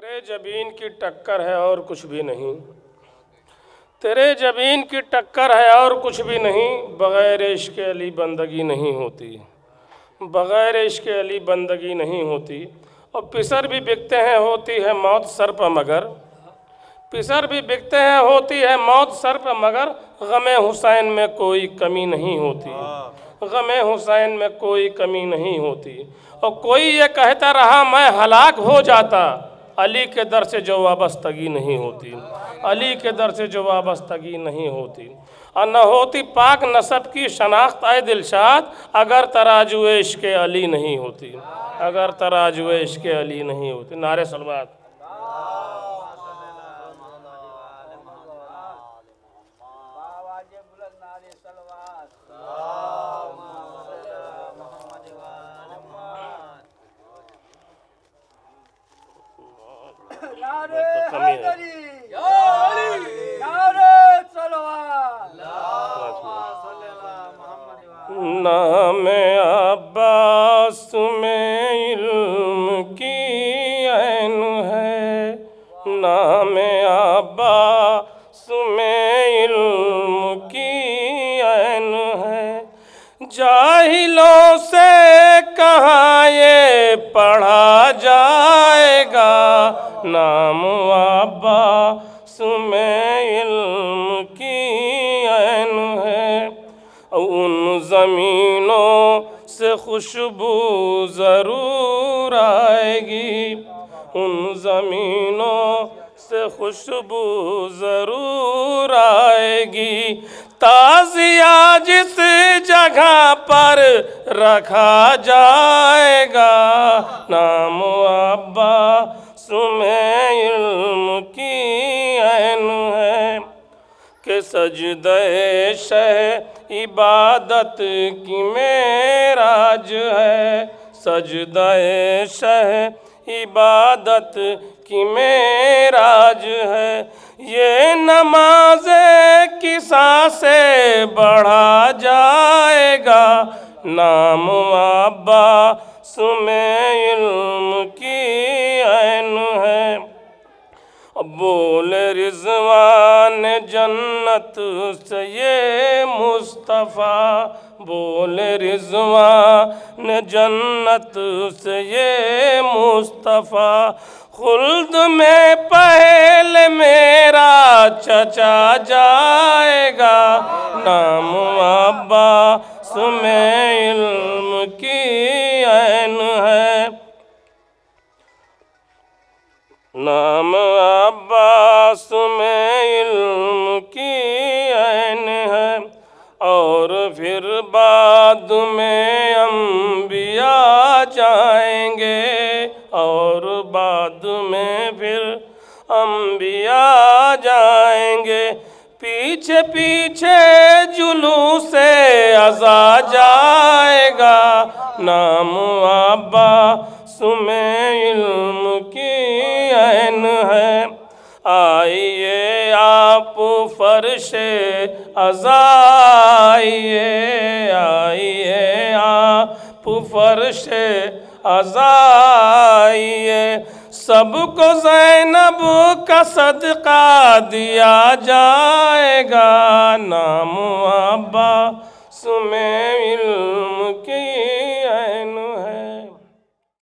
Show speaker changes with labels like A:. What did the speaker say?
A: तेरे जबीन की टक्कर है और कुछ भी नहीं, तेरे जबीन की टक्कर है और कुछ भी नहीं। बग़ैर इश्क़ अली बंदगी नहीं होती, बग़ैर इश्क़ अली बंदगी नहीं होती। और पिसर भी बिकते हैं होती है मौत सर पर मगर, पिसर भी बिकते हैं होती है मौत सर पर मगर। गमे हुसैन में कोई कमी नहीं होती, गमे हुसैन में कोई कमी नहीं होती। और कोई ये कहता रहा मैं हलाक हो जाता, अली के दर से जो वाबस्तगी नहीं होती, अली के दर से जो वाबस्तगी नहीं होती। और न होती पाक नसब की शनाख्त ऐ दिलशाद, अगर तराजू इश्क़ अली नहीं होती, अगर तराजू इश्क़ अली नहीं होती। नारे सलवात। नाम अब्बास में इल्म की ऐन है, नाम अब्बास में इल्म की ऐन है। जाहिलों से कहाँ ये पढ़ा जाएगा, नाम अब्बास में इल्म की ऐन है। उन ज़मीनों से खुशबू ज़रूर आएगी, उन ज़मीनों से खुशबू ज़रूर आएगी। ताज़िया जिस जगह पर रखा जाएगा, नाम अब्बास में इल्म की ऐन है। कि सजदे शह इबादत की मेराज है, सजदे शह इबादत की मेराज है। ये नमाज़े किसा से बढ़ा जाएगा, नाम अब्बास में इल्म की ऐन है। बोल रिज़वान जन्नत से ये मुस्तफ़ा, बोल रिज़वान जन्नत से ये मुस्तफ़ा। खुल्द में पहले मेरा चचा जाएगा, नाम अब्बास में इल्म की ऐन है, नाम अब्बास में इल्म की ऐन है। और फिर बाद में अम्बिया जाएंगे, और बाद में फिर अम्बिया जाएंगे। पीछे पीछे जुलूसे अज़ा जाएगा, नाम अब्बास में इल्म की ऐन है। आइए आप फर्शे अज़ा आइए, आइए आप फर्शे अज़ा आइए। सबको ज़ैनब का सदका दिया जाएगा, नाम अब्बास में इल्म